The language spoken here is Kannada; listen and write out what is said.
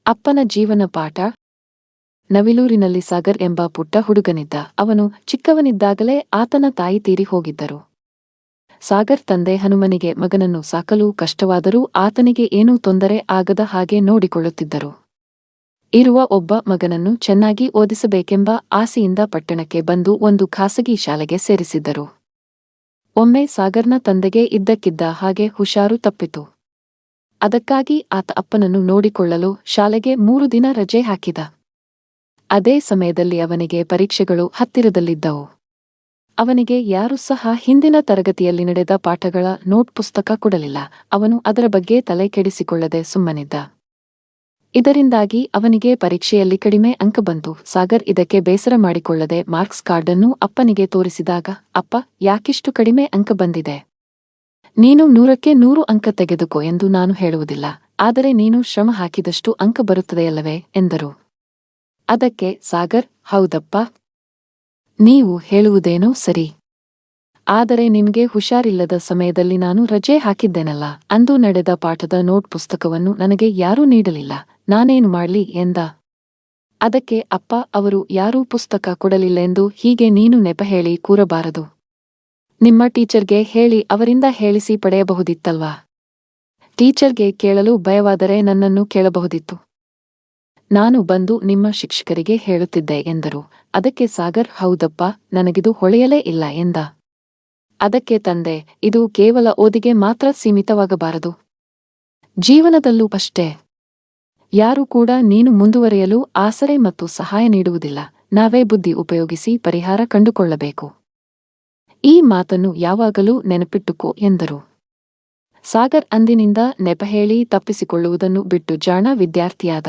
ಅಪ್ಪನ ಜೀವನ ಪಾಠ. ನವಿಲೂರಿನಲ್ಲಿ ಸಾಗರ್ ಎಂಬ ಪುಟ್ಟ ಹುಡುಗನಿದ್ದ. ಅವನು ಚಿಕ್ಕವನಿದ್ದಾಗಲೇ ಆತನ ತಾಯಿ ತೀರಿ ಹೋಗಿದ್ದರು. ಸಾಗರ್ ತಂದೆ ಹನುಮನಿಗೆ ಮಗನನ್ನು ಸಾಕಲು ಕಷ್ಟವಾದರೂ ಆತನಿಗೆ ಏನೂ ತೊಂದರೆ ಆಗದ ಹಾಗೆ ನೋಡಿಕೊಳ್ಳುತ್ತಿದ್ದರು. ಇರುವ ಒಬ್ಬ ಮಗನನ್ನು ಚೆನ್ನಾಗಿ ಓದಿಸಬೇಕೆಂಬ ಆಸೆಯಿಂದ ಪಟ್ಟಣಕ್ಕೆ ಬಂದು ಒಂದು ಖಾಸಗಿ ಶಾಲೆಗೆ ಸೇರಿಸಿದ್ದರು. ಒಮ್ಮೆ ಸಾಗರ್ನ ತಂದೆಗೆ ಇದ್ದಕ್ಕಿದ್ದ ಹಾಗೆ ಹುಷಾರು ತಪ್ಪಿತು. ಅದಕ್ಕಾಗಿ ಆತ ಅಪ್ಪನನ್ನು ನೋಡಿಕೊಳ್ಳಲು ಶಾಲೆಗೆ 3 ದಿನ ರಜೆ ಹಾಕಿದ. ಅದೇ ಸಮಯದಲ್ಲಿ ಅವನಿಗೆ ಪರೀಕ್ಷೆಗಳು ಹತ್ತಿರದಲ್ಲಿದ್ದವು. ಅವನಿಗೆ ಯಾರೂ ಸಹ ಹಿಂದಿನ ತರಗತಿಯಲ್ಲಿ ನಡೆದ ಪಾಠಗಳ ನೋಟ್ ಪುಸ್ತಕ ಕೊಡಲಿಲ್ಲ. ಅವನು ಅದರ ಬಗ್ಗೆ ತಲೆ ಕೆಡಿಸಿಕೊಳ್ಳದೆ ಸುಮ್ಮನಿದ್ದ. ಇದರಿಂದಾಗಿ ಅವನಿಗೆ ಪರೀಕ್ಷೆಯಲ್ಲಿ ಕಡಿಮೆ ಅಂಕ ಬಂತು. ಸಾಗರ್ ಇದಕ್ಕೆ ಬೇಸರ ಮಾಡಿಕೊಳ್ಳದೆ ಮಾರ್ಕ್ಸ್ ಕಾರ್ಡನ್ನು ಅಪ್ಪನಿಗೆ ತೋರಿಸಿದಾಗ, ಅಪ್ಪ, ಯಾಕಿಷ್ಟು ಕಡಿಮೆ ಅಂಕ ಬಂದಿದೆ? ನೀನು 100ಕ್ಕೆ 100 ಅಂಕ ತೆಗೆದುಕೋ ಎಂದು ನಾನು ಹೇಳುವುದಿಲ್ಲ, ಆದರೆ ನೀನು ಶ್ರಮ ಹಾಕಿದಷ್ಟು ಅಂಕ ಬರುತ್ತದೆಯಲ್ಲವೇ ಎಂದರು. ಅದಕ್ಕೆ ಸಾಗರ್, ಹೌದಪ್ಪ, ನೀವು ಹೇಳುವುದೇನೋ ಸರಿ. ಆದರೆ ನಿಮಗೆ ಹುಷಾರಿಲ್ಲದ ಸಮಯದಲ್ಲಿ ನಾನು ರಜೆ ಹಾಕಿದ್ದೇನಲ್ಲ, ಅಂದು ನಡೆದ ಪಾಠದ ನೋಟ್ ಪುಸ್ತಕವನ್ನು ನನಗೆ ಯಾರೂ ನೀಡಲಿಲ್ಲ, ನಾನೇನು ಮಾಡ್ಲಿ ಎಂದ. ಅದಕ್ಕೆ ಅಪ್ಪ, ಅವರು ಯಾರೂ ಪುಸ್ತಕ ಕೊಡಲಿಲ್ಲೆಂದು ಹೀಗೆ ನೀನು ನೆಪ ಹೇಳಿ ಕೂರಬಾರದು. ನಿಮ್ಮ ಟೀಚರ್ಗೆ ಹೇಳಿ ಅವರಿಂದ ಹೇಳಿಸಿ ಪಡೆಯಬಹುದಿತ್ತಲ್ವಾ? ಟೀಚರ್ಗೆ ಕೇಳಲು ಭಯವಾದರೆ ನನ್ನನ್ನು ಕೇಳಬಹುದಿತ್ತು. ನಾನು ಬಂದು ನಿಮ್ಮ ಶಿಕ್ಷಕರಿಗೆ ಹೇಳುತ್ತಿದ್ದೆ ಎಂದರು. ಅದಕ್ಕೆ ಸಾಗರ್, ಹೌದಪ್ಪ, ನನಗಿದು ಹೊಳೆಯಲೇ ಇಲ್ಲ ಎಂದ. ಅದಕ್ಕೆ ತಂದೆ, ಇದು ಕೇವಲ ಓದಿಗೆ ಮಾತ್ರ ಸೀಮಿತವಾಗಬಾರದು. ಜೀವನದಲ್ಲೂ ಅಷ್ಟೇ. ಯಾರೂ ಕೂಡ ನೀನು ಮುಂದುವರಿಯಲು ಆಸರೆ ಮತ್ತು ಸಹಾಯ ನೀಡುವುದಿಲ್ಲ. ನಾವೇ ಬುದ್ಧಿ ಉಪಯೋಗಿಸಿ ಪರಿಹಾರ ಕಂಡುಕೊಳ್ಳಬೇಕು. ಈ ಮಾತನ್ನು ಯಾವಾಗಲೂ ನೆನಪಿಟ್ಟುಕೋ ಎಂದರು. ಸಾಗರ್ ಅಂದಿನಿಂದ ನೆಪ ಹೇಳಿ ತಪ್ಪಿಸಿಕೊಳ್ಳುವುದನ್ನು ಬಿಟ್ಟು ಜಾಣ ವಿದ್ಯಾರ್ಥಿಯಾದ.